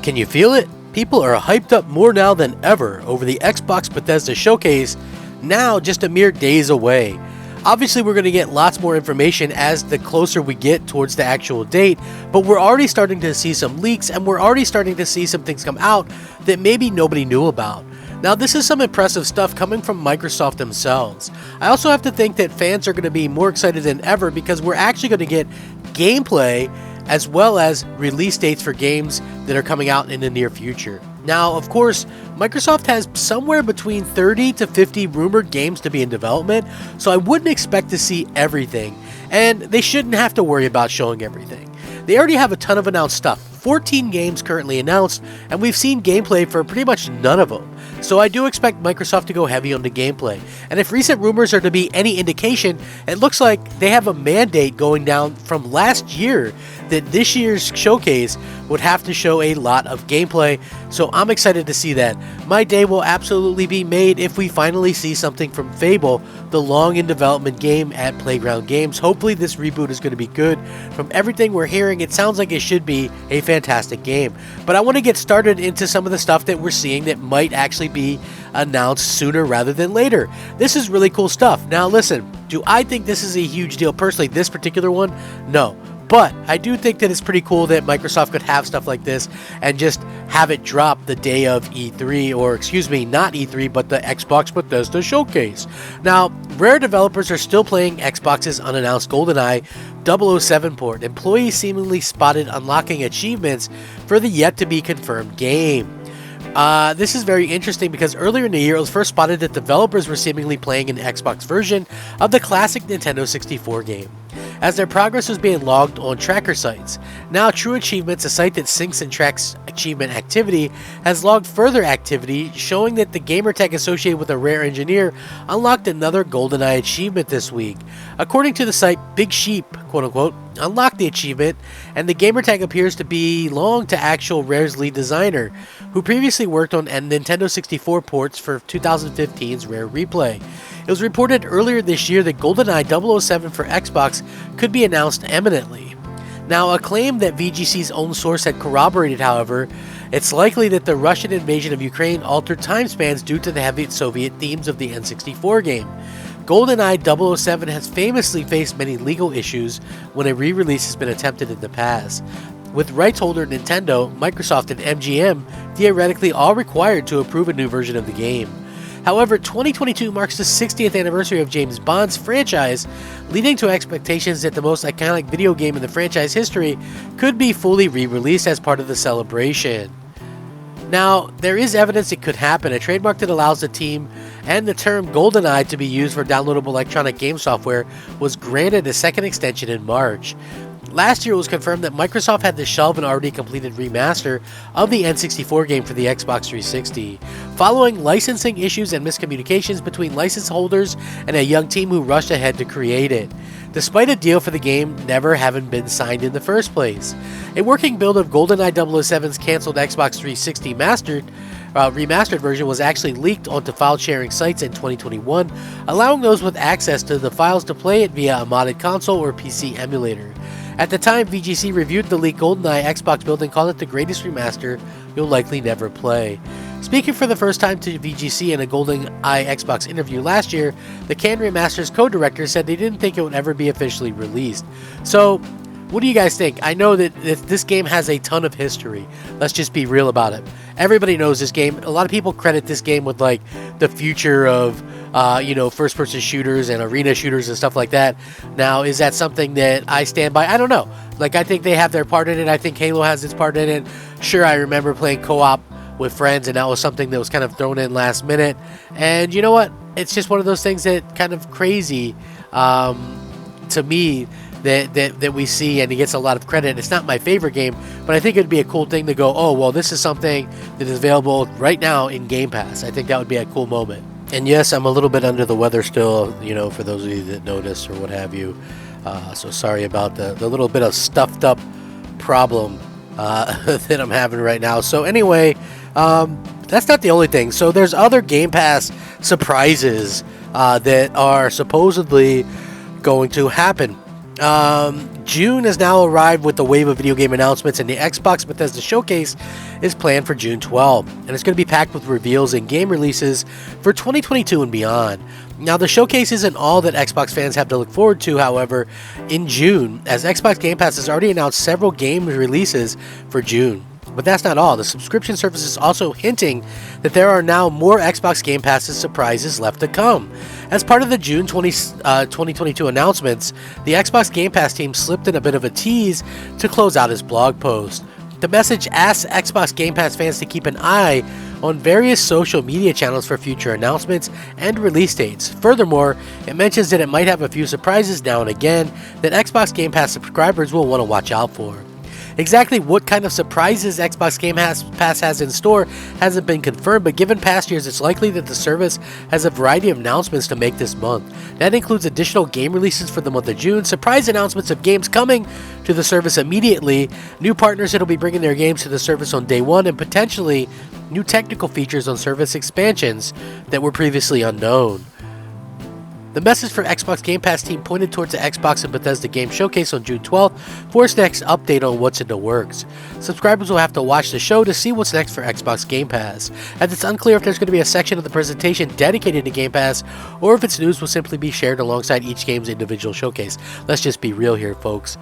Can you feel it? People are hyped up more now than ever over the Xbox Bethesda showcase, now just a mere days away. Obviously, we're going to get lots more information as the closer we get towards the actual date, but we're already starting to see some leaks and we're already starting to see some things come out that maybe nobody knew about. Now, this is some impressive stuff coming from Microsoft themselves. I also have to think that fans are going to be more excited than ever because we're actually going to get gameplay as well as release dates for games that are coming out in the near future. Now, of course, Microsoft has somewhere between 30 to 50 rumored games to be in development, so I wouldn't expect to see everything, and they shouldn't have to worry about showing everything. They already have a ton of announced stuff, 14 games currently announced, and we've seen gameplay for pretty much none of them. So I do expect Microsoft to go heavy on the gameplay. And if recent rumors are to be any indication, it looks like they have a mandate going down from last year that this year's showcase would have to show a lot of gameplay. So I'm excited to see that. My day will absolutely be made if we finally see something from Fable, the long in development game at Playground Games. Hopefully this reboot is going to be good. From everything we're hearing, it sounds like it should be a fantastic game. But I want to get started into some of the stuff that we're seeing that might actually be announced sooner rather than later. This is really cool stuff. Now listen, do I think this is a huge deal personally, this particular one? No. But I do think that it's pretty cool that Microsoft could have stuff like this and just have it drop the day of E3, or excuse me, not E3, but the Xbox Bethesda showcase. Now, Rare developers are still playing Xbox's unannounced GoldenEye 007 port. Employees seemingly spotted unlocking achievements for the yet-to-be-confirmed game. This is very interesting because earlier in the year it was first spotted that developers were seemingly playing an Xbox version of the classic Nintendo 64 game, as their progress was being logged on tracker sites. Now True Achievements, a site that syncs and tracks achievement activity, has logged further activity, showing that the gamertag associated with a Rare engineer unlocked another GoldenEye achievement this week. According to the site, Big Sheep, quote-unquote, unlocked the achievement, and the gamertag appears to belong to actual Rare's lead designer, who previously worked on Nintendo 64 ports for 2015's Rare Replay. It was reported earlier this year that GoldenEye 007 for Xbox could be announced imminently. Now, a claim that VGC's own source had corroborated, however, it's likely that the Russian invasion of Ukraine altered time spans due to the heavy Soviet themes of the N64 game. GoldenEye 007 has famously faced many legal issues when a re-release has been attempted in the past, with rights holder Nintendo, Microsoft, and MGM theoretically all required to approve a new version of the game. However, 2022 marks the 60th anniversary of James Bond's franchise, leading to expectations that the most iconic video game in the franchise history could be fully re-released as part of the celebration. Now, there is evidence it could happen. A trademark that allows the team and the term GoldenEye to be used for downloadable electronic game software was granted a second extension in March. Last year, it was confirmed that Microsoft had to shelve an already completed remaster of the N64 game for the Xbox 360, following licensing issues and miscommunications between license holders and a young team who rushed ahead to create it, despite a deal for the game never having been signed in the first place. A working build of GoldenEye 007's canceled Xbox 360 remastered version was actually leaked onto file-sharing sites in 2021, allowing those with access to the files to play it via a modded console or PC emulator. At the time, VGC reviewed the leaked GoldenEye Xbox build and called it the greatest remaster you'll likely never play. Speaking for the first time to VGC in a GoldenEye Xbox interview last year, the Can Remaster's co-director said they didn't think it would ever be officially released. So, what do you guys think? I know that this game has a ton of history. Let's just be real about it. Everybody knows this game. A lot of people credit this game with like the future of first-person shooters and arena shooters and stuff like that. Now, is that something that I stand by? I don't know. Like, I think they have their part in it. I think Halo has its part in it. Sure, I remember playing co-op with friends, and that was something that was kind of thrown in last minute. And you know what? It's just one of those things that kind of crazy to me that we see, and he gets a lot of credit. It's not my favorite game, but I think it'd be a cool thing to go, oh, well, this is something that is available right now in Game Pass. I think that would be a cool moment. And yes, I'm a little bit under the weather still, for those of you that notice or what have you. So sorry about the little bit of stuffed up problem that I'm having right now. So anyway, that's not the only thing. So there's other Game Pass surprises that are supposedly going to happen. June has now arrived with the wave of video game announcements, and the Xbox Bethesda Showcase is planned for June 12th, and it's going to be packed with reveals and game releases for 2022 and beyond. Now, the showcase isn't all that Xbox fans have to look forward to, however, in June, as Xbox Game Pass has already announced several game releases for June. But that's not all. The subscription service is also hinting that there are now more Xbox Game Pass surprises left to come. As part of the June 2022 announcements, the Xbox Game Pass team slipped in a bit of a tease to close out his blog post. The message asks Xbox Game Pass fans to keep an eye on various social media channels for future announcements and release dates. Furthermore, it mentions that it might have a few surprises now and again that Xbox Game Pass subscribers will want to watch out for. Exactly what kind of surprises Xbox Game Pass has in store hasn't been confirmed, but given past years, it's likely that the service has a variety of announcements to make this month. That includes additional game releases for the month of June, surprise announcements of games coming to the service immediately, new partners that will be bringing their games to the service on day one, and potentially new technical features on service expansions that were previously unknown. The message for Xbox Game Pass team pointed towards the Xbox and Bethesda Game Showcase on June 12th for its next update on what's in the works. Subscribers will have to watch the show to see what's next for Xbox Game Pass, as it's unclear if there's going to be a section of the presentation dedicated to Game Pass or if its news will simply be shared alongside each game's individual showcase. Let's just be real here, folks.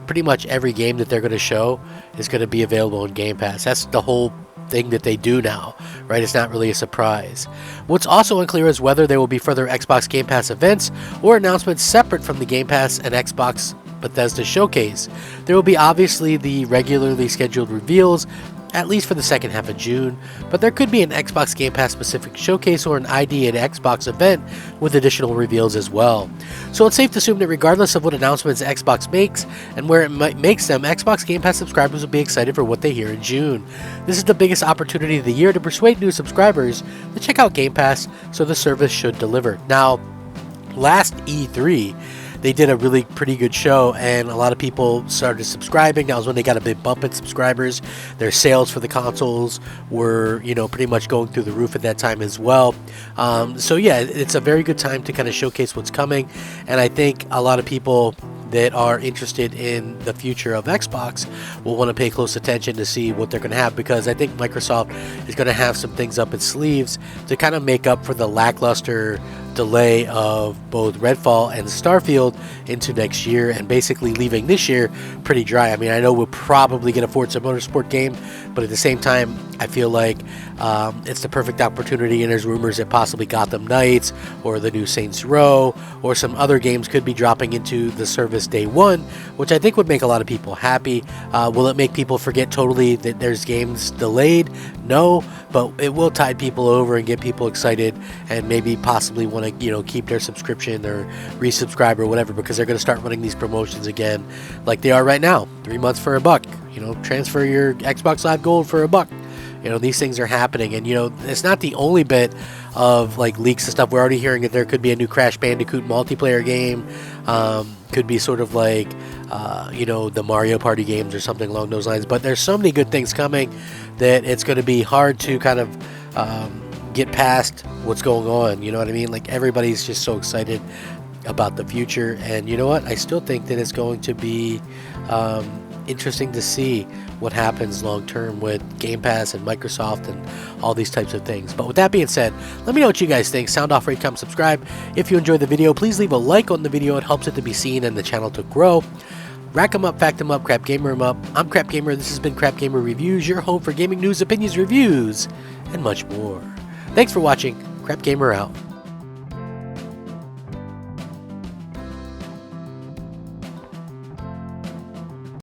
Pretty much every game that they're going to show is going to be available on Game Pass. That's the whole thing that they do now, right? It's not really a surprise. What's also unclear is whether there will be further Xbox Game Pass events or announcements separate from the Game Pass and Xbox Bethesda Showcase. There will be obviously the regularly scheduled reveals, at least for the second half of June, but there could be an Xbox Game Pass specific showcase or an ID at Xbox event with additional reveals as well. So it's safe to assume that regardless of what announcements Xbox makes and where it makes them, Xbox Game Pass subscribers will be excited for what they hear in June. This is the biggest opportunity of the year to persuade new subscribers to check out Game Pass, so the service should deliver. Now, last E3, they did a really pretty good show, and a lot of people started subscribing. That was when they got a big bump in subscribers. Their sales for the consoles were, pretty much going through the roof at that time as well. So yeah, it's a very good time to kind of showcase what's coming, and I think a lot of people that are interested in the future of Xbox will want to pay close attention to see what they're going to have, because I think Microsoft is going to have some things up its sleeves to kind of make up for the lackluster delay of both Redfall and Starfield into next year, and basically leaving this year pretty dry. I mean, I know we'll probably get a Forza Motorsport game, but at the same time, I feel like it's the perfect opportunity, and there's rumors that possibly Gotham Knights or the new Saints Row or some other games could be dropping into the service day one, which I think would make a lot of people happy. Will it make people forget totally that there's games delayed? No, but it will tide people over and get people excited, and maybe possibly want to keep their subscription or resubscribe or whatever, because they're going to start running these promotions again like they are right now. 3 months for $1. Transfer your Xbox Live Gold for $1. These things are happening, and it's not the only bit of leaks and stuff. We're already hearing that there could be a new Crash Bandicoot multiplayer game. Could be sort of the Mario Party games or something along those lines. But there's so many good things coming that it's going to be hard to kind of get past what's going on. You know what I mean? Everybody's just so excited about the future, and you know what? I still think that it's going to be interesting to see what happens long term with Game Pass and Microsoft and all these types of things. But with that being said, let me know what you guys think. Sound off, rate, comment, subscribe. If you enjoyed the video, please leave a like on the video. It helps it to be seen and the channel to grow. Rack 'em up, fact 'em up, Crap Gamer 'em up. I'm Crap Gamer. This has been Crap Gamer Reviews, your home for gaming news, opinions, reviews, and much more. Thanks for watching. Crap Gamer out.